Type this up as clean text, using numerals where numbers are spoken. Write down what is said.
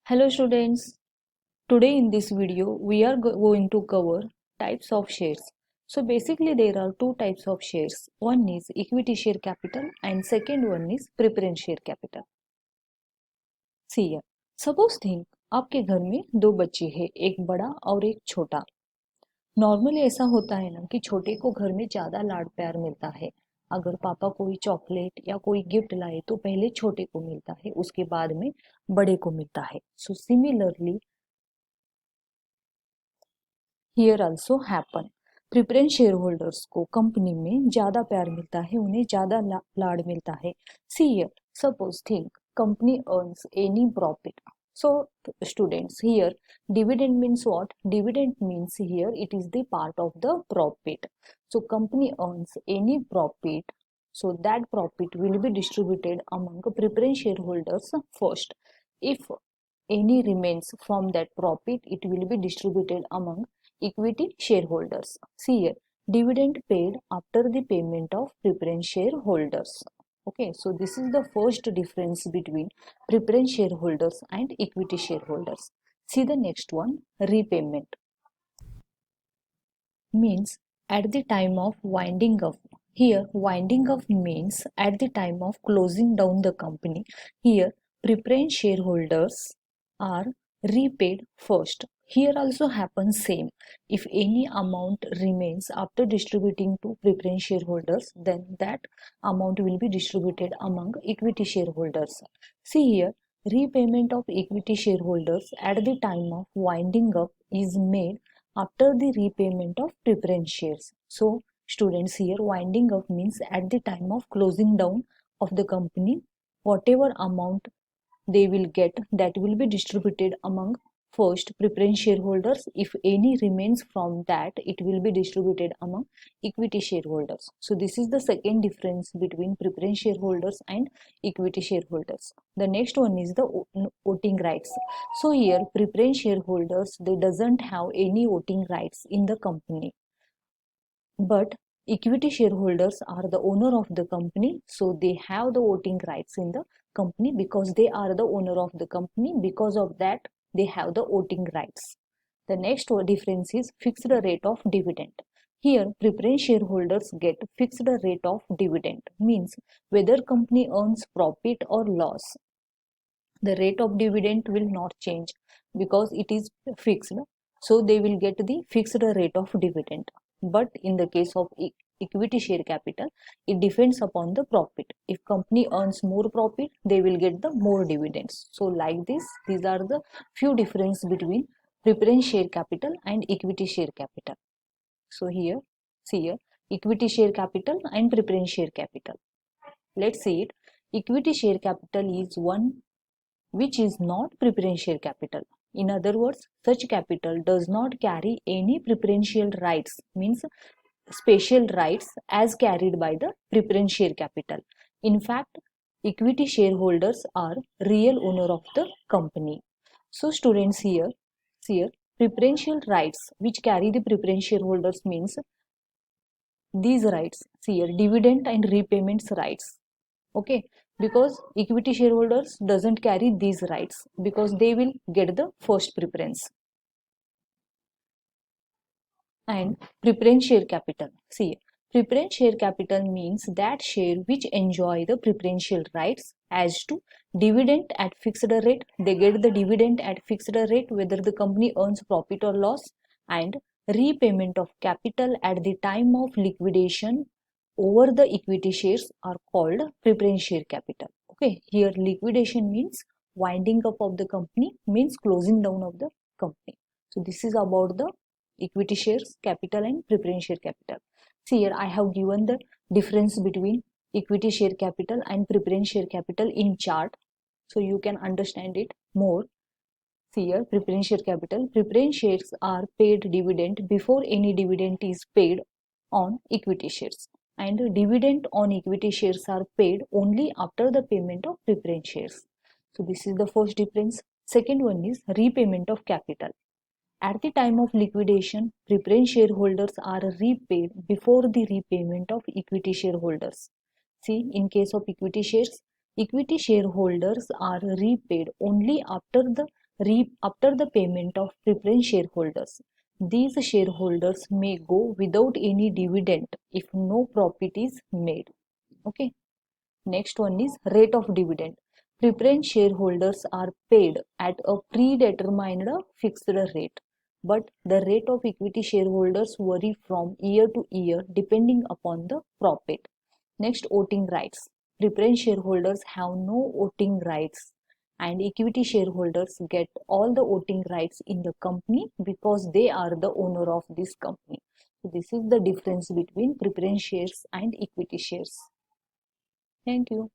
Hello students, today in this video we are going to cover types of shares. So basically there are two types of shares. One is equity share capital and second one is preference share capital. See here, suppose think आपके घर में दो बच्चे हैं, एक बड़ा और एक छोटा. नॉर्मली ऐसा होता है ना कि छोटे को घर में ज़्यादा लाड प्यार मिलता है. अगर पापा कोई चॉकलेट या कोई गिफ्ट लाए तो पहले छोटे को मिलता है, उसके बाद में बड़े को मिलता है. So similarly here also happen. Preference share holders को कंपनी में ज्यादा प्यार मिलता है, उन्हें ज्यादा लाड मिलता है. See here, suppose think company earns any profit. So students, here dividend means what? Dividend means here it is the part of the profit. So company earns any profit, so that profit will be distributed among preference shareholders first. If any remains from that profit, it will be distributed among equity shareholders. See here, dividend paid after the payment of preference shareholders. Okay, so this is the first difference between preference shareholders and equity shareholders. See the next one, repayment. Means at the time of winding up. Here winding up means at the time of closing down the company. Here preference shareholders are repaid first. Here also happens same. If any amount remains after distributing to preference shareholders, then that amount will be distributed among equity shareholders. See here, repayment of equity shareholders at the time of winding up is made after the repayment of preference shares. So students, here winding up means at the time of closing down of the company, whatever amount they will get, that will be distributed among first preference shareholders. If any remains from that, it will be distributed among equity shareholders. So this is the second difference between preference shareholders and equity shareholders. The next one is the voting rights. So here preference shareholders, they doesn't have any voting rights in the company, but equity shareholders are the owner of the company, so they have the voting rights in the company because they are the owner of the company. Because of that, they have the voting rights. The next difference is fixed rate of dividend. Here preference shareholders get fixed rate of dividend, means whether company earns profit or loss, the rate of dividend will not change because it is fixed. So they will get the fixed rate of dividend. But in the case of equity share capital, it depends upon the profit. If company earns more profit, they will get the more dividends. So like this, these are the few difference between preference share capital and equity share capital. So here, see here, equity share capital and preference share capital. Let's see it. Equity share capital is one which is not preferential capital. In other words, such capital does not carry any preferential rights, means special rights as carried by the preferential capital. In fact, equity shareholders are real owner of the company. So students, here preferential rights which carry the preferential shareholders means these rights. See here, dividend and repayments rights. Okay, because equity shareholders doesn't carry these rights because they will get the first preference. And preference share capital, see, preference share capital means that share which enjoy the preferential rights as to dividend at fixed rate. They get the dividend at fixed rate whether the company earns profit or loss, and repayment of capital at the time of liquidation over the equity shares are called preference share capital. Okay, here liquidation means winding up of the company, means closing down of the company. So this is about the equity shares capital and preference share capital. See here, I have given the difference between equity share capital and preference share capital in chart, so you can understand it more. See here, preference share capital. Preference shares are paid dividend before any dividend is paid on equity shares, and dividend on equity shares are paid only after the payment of preference shares. So this is the first difference. Second one is repayment of capital. At the time of liquidation, preference shareholders are repaid before the repayment of equity shareholders. See, in case of equity shares, equity shareholders are repaid only after the after the payment of preference shareholders. These shareholders may go without any dividend if no profit is made. Okay. Next one is rate of dividend. Preference shareholders are paid at a predetermined fixed rate, but the rate of equity shareholders vary from year to year depending upon the profit. Next, voting rights. Preference shareholders have no voting rights, and equity shareholders get all the voting rights in the company because they are the owner of this company. So this is the difference between preference shares and equity shares. Thank you.